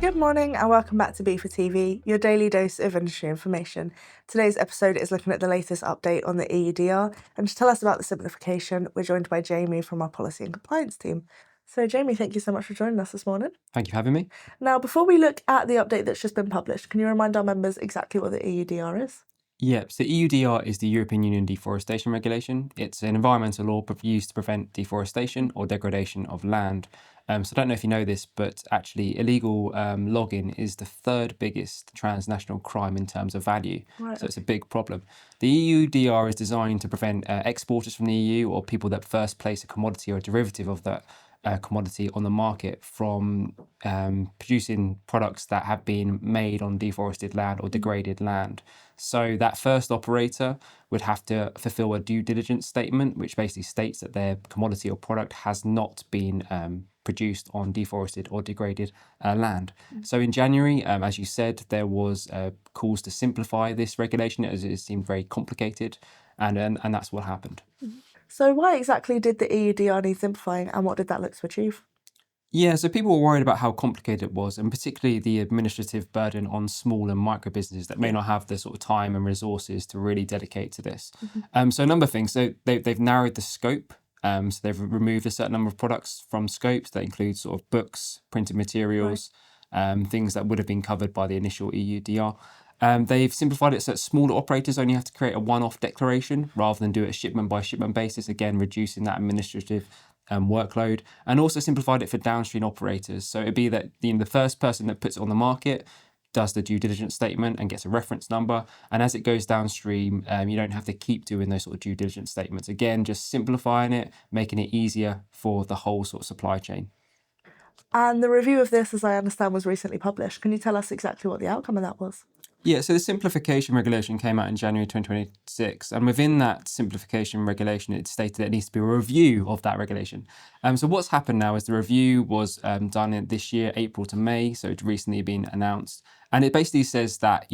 Good morning and welcome back to BIFA TV, your daily dose of industry information. Today's episode is looking at the latest update on the EUDR, and to tell us about the simplification, we're joined by Jamie from our policy and compliance team. So Jamie, thank you so much for joining us this morning. Thank you for having me. Now, before we look at the update that's just been published, can you remind our members exactly what the EUDR is? Yep, so EUDR is the European Union Deforestation Regulation. It's an environmental law used to prevent deforestation or degradation of land. So I don't know if you know this, but actually illegal logging is the third biggest transnational crime in terms of value. Right. So it's a big problem. The EUDR is designed to prevent exporters from the EU or people that first place a commodity or a derivative of that commodity on the market from producing products that have been made on deforested land or degraded land. So that first operator would have to fulfill a due diligence statement, which basically states that their commodity or product has not been produced on deforested or degraded land. So in January, as you said, there was calls to simplify this regulation as it seemed very complicated, and that's what happened. So why exactly did the EUDR need simplifying and what did that look to achieve? Yeah, so people were worried about how complicated it was, and particularly the administrative burden on small and micro businesses that may not have the sort of time and resources to really dedicate to this. So a number of things. So they've narrowed the scope. So they've removed a certain number of products from scopes that include sort of books, printed materials, things that would have been covered by the initial EUDR. They've simplified it so that smaller operators only have to create a one-off declaration rather than do it shipment by shipment basis, again reducing that administrative workload, and also simplified it for downstream operators. So it'd be that the first person that puts it on the market does the due diligence statement and gets a reference number, and as it goes downstream, you don't have to keep doing those sort of due diligence statements. Again, just simplifying it, making it easier for the whole sort of supply chain. And the review of this, as I understand, was recently published. Can you tell us exactly what the outcome of that was? Yeah, so the simplification regulation came out in January 2026, and within that simplification regulation, it stated that it needs to be a review of that regulation. So what's happened now is the review was done in this year, April to May, so it's recently been announced, and it basically says that,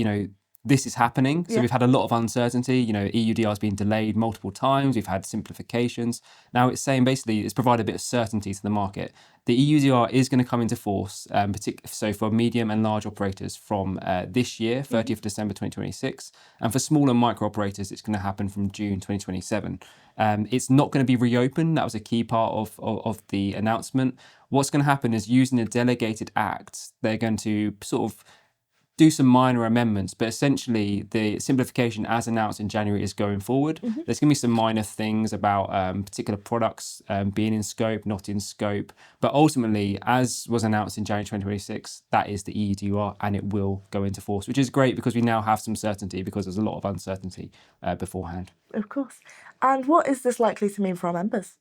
this is happening. So we've had a lot of uncertainty. EUDR has been delayed multiple times. We've had simplifications. Now it's saying basically it's provided a bit of certainty to the market. The EUDR is going to come into force, so for medium and large operators from this year, 30th December 2026. And for small and micro operators, it's going to happen from June 2027. It's not going to be reopened. That was a key part of the announcement. What's going to happen is using a delegated act, they're going to sort of do some minor amendments, but essentially the simplification as announced in January is going forward. There's going to be some minor things about particular products being in scope, not in scope, but ultimately, as was announced in January 2026, that is the EUDR and it will go into force, which is great because we now have some certainty because there's a lot of uncertainty beforehand. Of course. And what is this likely to mean for our members?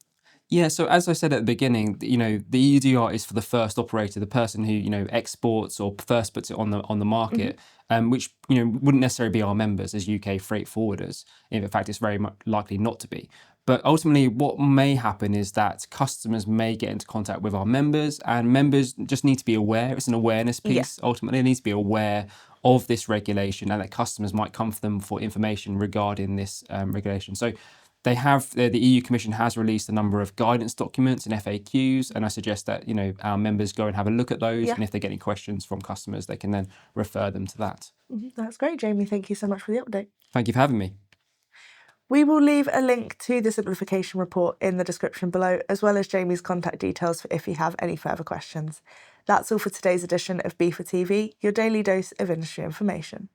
Yeah, so as I said at the beginning, the EUDR is for the first operator, the person who exports or first puts it on the market, which wouldn't necessarily be our members as UK freight forwarders. In fact, it's very much likely not to be. But ultimately, what may happen is that customers may get into contact with our members, and members just need to be aware. It's an awareness piece. Ultimately, they need to be aware of this regulation, and that customers might come to them for information regarding this regulation. So they have, the EU Commission has released a number of guidance documents and FAQs, and I suggest that our members go and have a look at those, and if they get any questions from customers, they can then refer them to that. That's great, Jamie. Thank you so much for the update. Thank you for having me. We will leave a link to the simplification report in the description below, as well as Jamie's contact details for if you have any further questions. That's all for today's edition of BIFA TV, your daily dose of industry information.